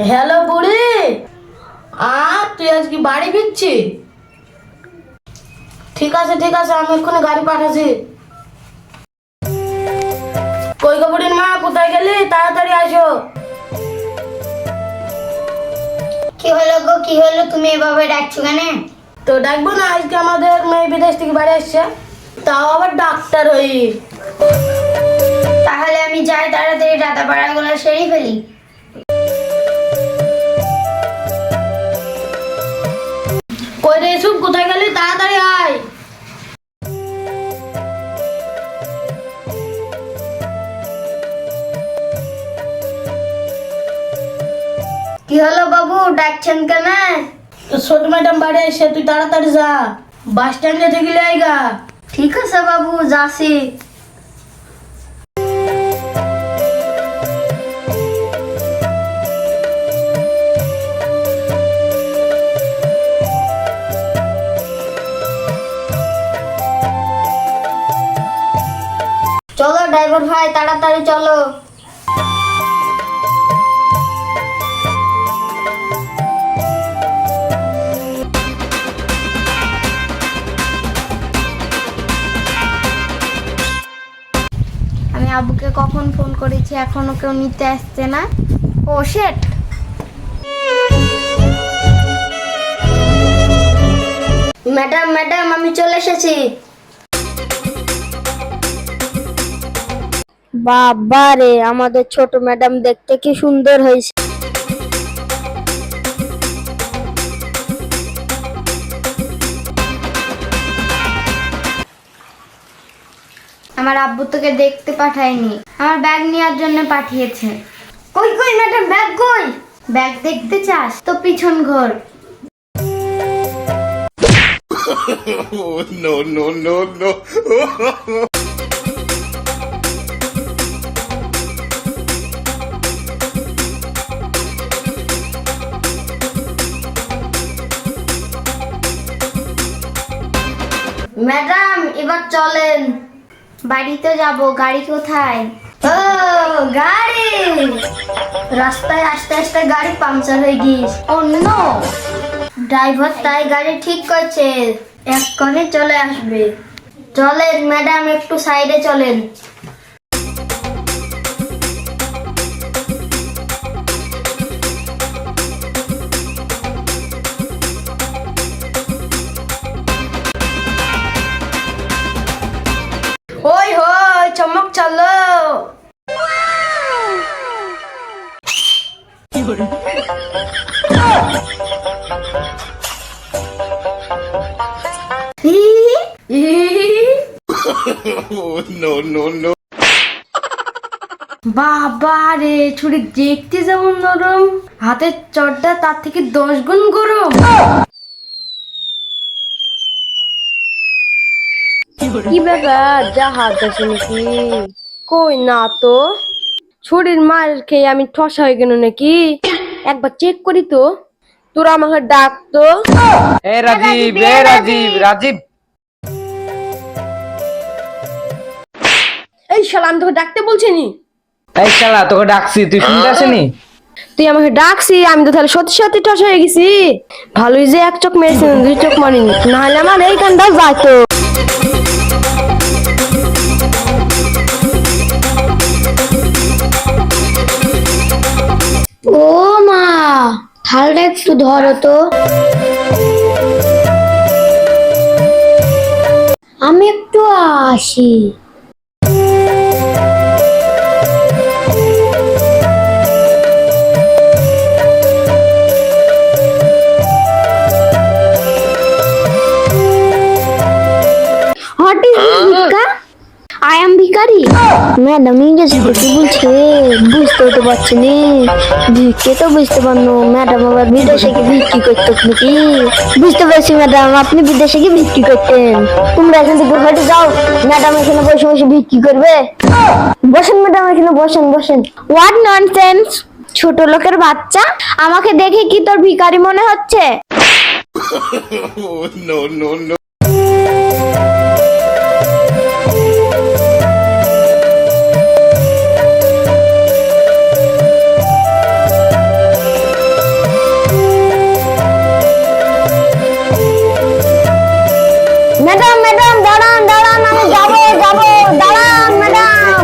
Hello বুড়ি, তুই আজকে বাড়ি ফিরছি? ঠিক আছে ঠিক আছে, আমি এক্ষুনি গাড়ি পাঠাচ্ছি। কই গো বুড়ির মা, কোথায় গেলি? তাড়াতাড়ি আসো। কি হলো গো, কি হলো? তুমি এভাবে ডাকছো কেন? তো ডাকবো না, আজকে আমাদের মেয়ে বিদেশ থেকে বাড়ি আসছে, তাও আবার ডাক্তার হই। তাহলে আমি যাই, তাড়াতাড়ি রাতা পাড়াগুলো সেরে ফেলি। কই রে সুপ, কোথায় গেলি? তাড়াতাড়ি আয়। কি হলো বাবু, ডাকছেন কেন? তো ছোট ম্যাডাম বাড়ি আসছে, তুই তাড়াতাড়ি যা, বাস স্ট্যান্ডে থেকে আইগা। ঠিক আছে বাবু, যাচ্ছি। চলো ড্রাইভার ভাই, তাড়াতাড়ি চলো। আমি আব্বুকে কখন ফোন করেছি, এখনো কেউ নিতে আসছে না। ও শেট, ম্যাডাম ম্যাডাম আমি চলে এসেছি। বাবা রে, আমাদের ছোট ম্যাডাম দেখতে কি সুন্দর হয়েছে। আমার আব্বু তোকে দেখতে পাঠায়নি, আমার ব্যাগ নেওয়ার জন্য পাঠিয়েছে। কই কই ম্যাডাম, ব্যাগ কই? ব্যাগ দেখতে চাস তো পিছন ঘর। No, no, no, no. Madam এবার চলেন, বাড়িতে যাব। গাড়ি কোথায়? ও গাড়ি, রাস্তায় আস্তে আস্তে গাড়ি পাংচার হয়ে গিয়েছে। ও নো, ড্রাইভার তাই গাড়ি ঠিক করছে, এক্ষুনি চলে আসবে। চলেন ম্যাডাম, একটু সাইডে চলেন। ওই হই চমক চলো। No, no, no. বাবা রে, ছুরি দেখতে যেমন নরম, হাতের চটটা তার থেকে 10 গুণ গরম। কি ব্যাপার, জাহাজ আছে নাকি? কই না তো, ছুরির মার খেয়ে আমি ঠসা হয়ে গেল নাকি? একবার চেক করি তো। তোরা আমাকে ডাক তো। এ রাজীব, এ রাজীব, রাজীব। এই শালা, আমি তোকে ডাকতে বলছিনি? এই শালা, তোকে ডাকছি, তুই শুনতে আসেনি? তুই আমাকে ডাকছি, আমি তো তাহলে সত্যি সত্যি ঠস হয়ে গেছি। ভালোই যে এক চোখ মেরেছি, 2 চোখ মারিনি, নাহলে আমার এই কানটা যাইতো। ও মা, থালটা একটু ধরো তো। আমি একটু আসি। What is this, Vika? I am ভিখারি। ম্যাডাম ইংরেজি থেকে বলছে, বুঝতে তো পারছি না। ভিক্ষে তো বুঝতে পারলো, ম্যাডাম আবার বিদেশে গিয়ে বিক্রি করতো নাকি? বুঝতে পারছি ম্যাডাম, আপনি বিদেশে গিয়ে বিক্রি করতেন। তোমরা এখান থেকে হেঁটে যাও, ম্যাডাম এখানে বসে বসে বিক্রি করবে। বসেন ম্যাডাম, এখানে বসেন বসেন। হোয়াট ননসেন্স, ছোট লোকের বাচ্চা, আমাকে দেখে কি তোর ভিখারি মনে হচ্ছে? No, no, no. Madam madam দাঁড়ান দাঁড়ান, আমি যাবো যাবো, দাঁড়ান ম্যাডাম।